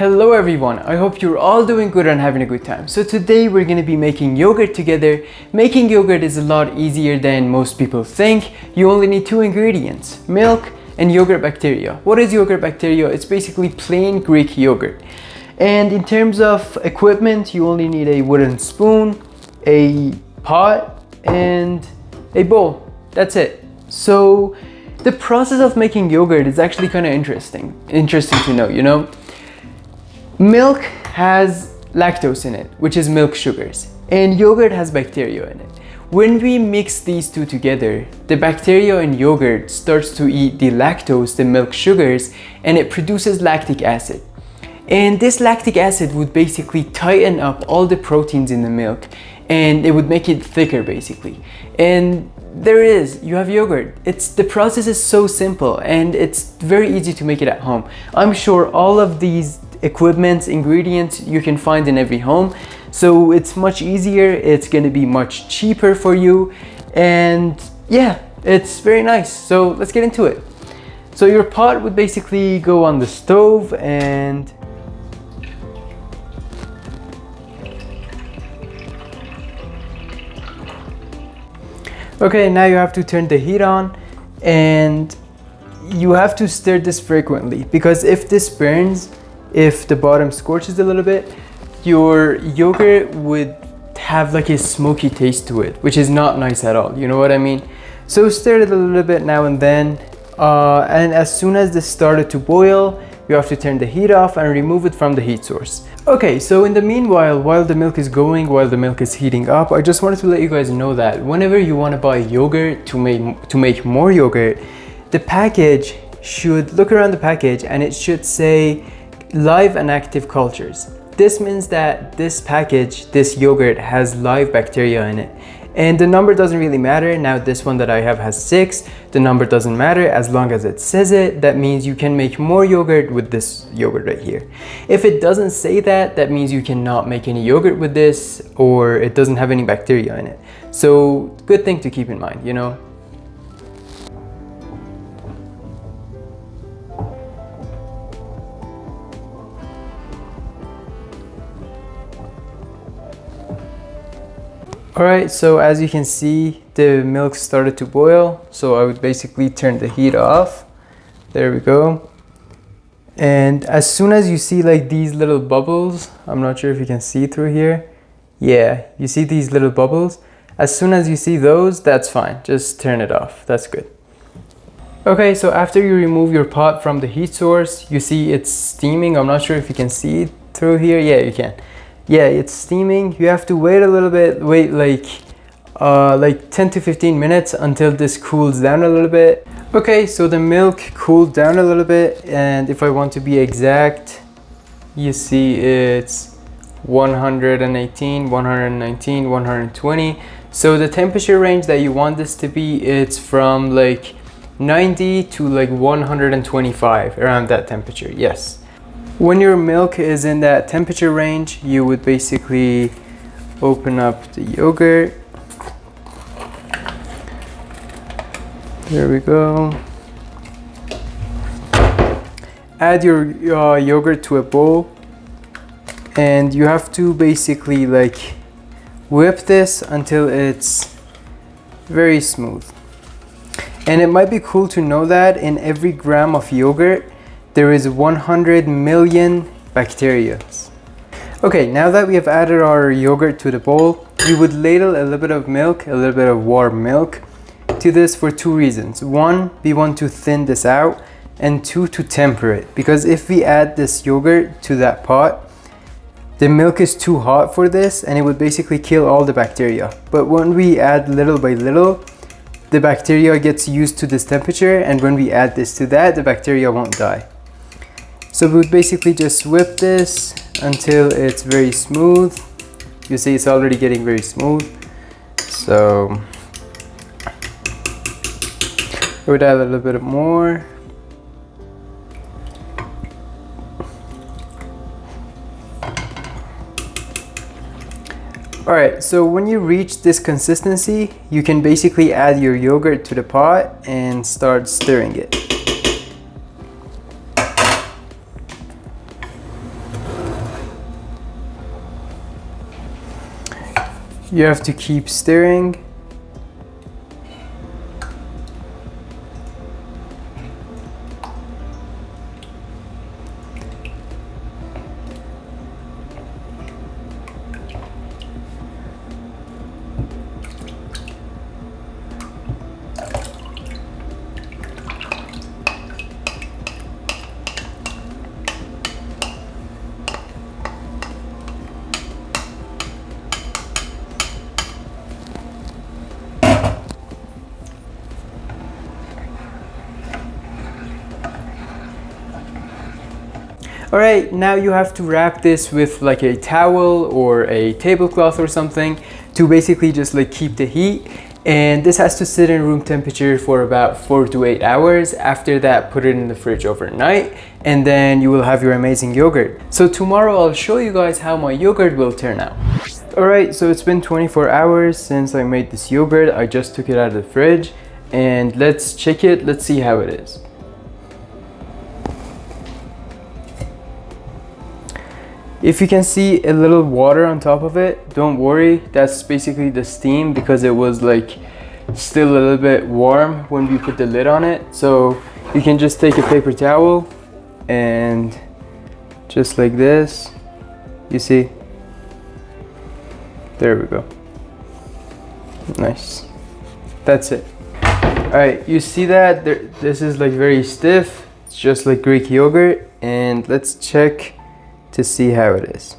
Hello everyone, I hope you're all doing good and having a good time. So today we're going to be making yogurt together. Making yogurt is a lot easier than most people think. You only need two ingredients, milk and yogurt bacteria. What is yogurt bacteria? It's basically plain Greek yogurt. And in terms of equipment, you only need a wooden spoon, a pot, and a bowl. That's it. So the process of making yogurt is actually kind of interesting to know, you know? Milk has lactose in it, which is milk sugars, and yogurt has bacteria in it. When we mix these two together, the bacteria in yogurt starts to eat the lactose, the milk sugars, and it produces lactic acid. And this lactic acid would basically tighten up all the proteins in the milk, and it would make it thicker basically. And there it is, you have yogurt. The process is so simple and it's very easy to make it at home. I'm sure all of these ingredients you can find in every home, so it's much easier, it's going to be much cheaper for you, and yeah, it's very nice. So let's get into it. So your pot would basically go on the stove, and okay, now you have to turn the heat on, and you have to stir this frequently, because if this burns, if the bottom scorches a little bit, your yogurt would have like a smoky taste to it, which is not nice at all, you know what I mean? So stir it a little bit now and then, and as soon as this started to boil, you have to turn the heat off and remove it from the heat source. Okay, so in the meanwhile, while the milk is heating up, I just wanted to let you guys know that whenever you want to buy yogurt to make more yogurt, the package should look around the package and it should say live and active cultures. This means that this yogurt has live bacteria in it. And the number doesn't really matter. Now this one that I have has 6. The number doesn't matter as long as it says it. That means you can make more yogurt with this yogurt right here. If it doesn't say that, that means you cannot make any yogurt with this, or it doesn't have any bacteria in it. So good thing to keep in mind, you know? Alright, so as you can see, the milk started to boil, so I would basically turn the heat off. There we go. And as soon as you see like these little bubbles, I'm not sure if you can see through here. Yeah, you see these little bubbles? As soon as you see those, that's fine. Just turn it off. That's good. Okay, so after you remove your pot from the heat source, you see it's steaming. I'm not sure if you can see it through here. Yeah, you can. Yeah, it's steaming. You have to wait a little bit, like 10 to 15 minutes until this cools down a little bit. Okay, so the milk cooled down a little bit, and if I want to be exact, you see it's 118, 119, 120. So the temperature range that you want this to be, it's from like 90 to like 125, around that temperature, yes. When your milk is in that temperature range, you would basically open up the yogurt. There we go. Add your yogurt to a bowl, and you have to basically like whip this until it's very smooth. And it might be cool to know that in every gram of yogurt, there is 100 million bacteria. Okay, now that we have added our yogurt to the bowl, we would ladle a little bit of milk, a little bit of warm milk to this for 2 reasons. 1, we want to thin this out, and 2, to temper it. Because if we add this yogurt to that pot, the milk is too hot for this and it would basically kill all the bacteria. But when we add little by little, the bacteria gets used to this temperature, and when we add this to that, the bacteria won't die. So we would basically just whip this until it's very smooth. You see it's already getting very smooth. So I would add a little bit more. Alright, so when you reach this consistency, you can basically add your yogurt to the pot and start stirring it. You have to keep stirring. Alright, now you have to wrap this with like a towel or a tablecloth or something to basically just like keep the heat. And this has to sit in room temperature for about 4 to 8 hours. After that, put it in the fridge overnight and then you will have your amazing yogurt. So tomorrow I'll show you guys how my yogurt will turn out. Alright, so it's been 24 hours since I made this yogurt. I just took it out of the fridge and let's check it. Let's see how it is. If you can see a little water on top of it, don't worry, that's basically the steam because it was like still a little bit warm when we put the lid on it. So you can just take a paper towel and just like this, you see, there we go. Nice, that's it. All right, you see that this is like very stiff. It's just like Greek yogurt, and let's check to see how it is.